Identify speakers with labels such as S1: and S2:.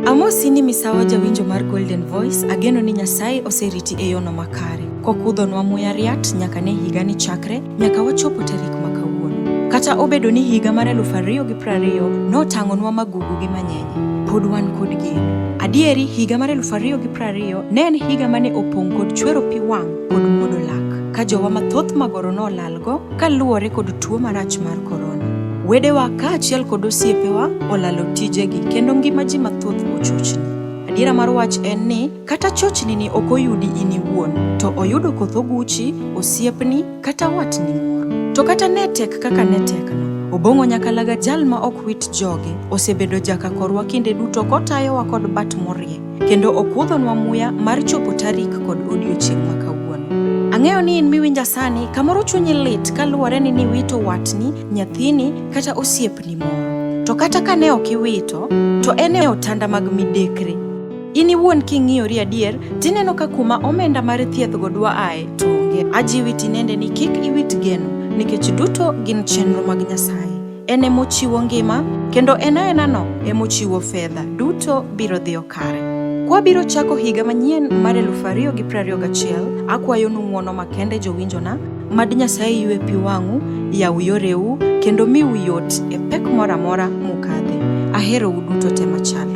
S1: Amosi ni misawa jawinjo mar Golden Voice, ageno ni Nyasaye oseriti e yono makare. Kokudhonwa muya riat nyaka ne higa ni chakre, nyaka wachopo tarik makawuono. Kata obedo ni higa mar 2020 notang'onwa magugu gi manyenye, pod wan kod geno. Adieri, higa mar 2020 ne en higa mane opong' kod chwero pi wang' kod muodo lak, ka jowa mathoth magoro nolalgo kaluwore kod tuo marach mar korona. Wedewa kaachiel kod osiepewa olalo tijegi kendo ngima ji mathoth ochochni. Adiera mar wach en ni kata chochni ni ok oyudi in iwuon, to oyudo koth oguchi, osiepni kata watni moro. To kata netek kaka netekno, obong'o nyakalaga jal ma ok wit joge osebedo jaka korwa kinde duto kotayowa kod bat morie, kendo okudhonwa muya mar chopo tarik kod odiochieng' makawuono. Ang'eyo ni in miwinja sani kamoro chunyi lit kaluwore ni niwito watni, nyathini kata osiepni moro. To kata ka ne ok iwito, to en e otanda mag midekre. In iwuon king'iyori adier, tineno ka kuma omenda mar thieth go dwa ae to onge. Ajiwi tinende ni kik iwit geno, nikech duto gin chenro mag Nyasaye. En emochiwo ngima, kendo en aenano emochiwo fedha, duto biro dhiyo kare. Kwa biro chako higa manyien mar 2021, akwayo ng'uono makende jowinjona, mad Nyasaye ywe pi wang'u, yaw yoreu, kendo miu yot e pek mora mora mukadhe. Ahero uduto te machal.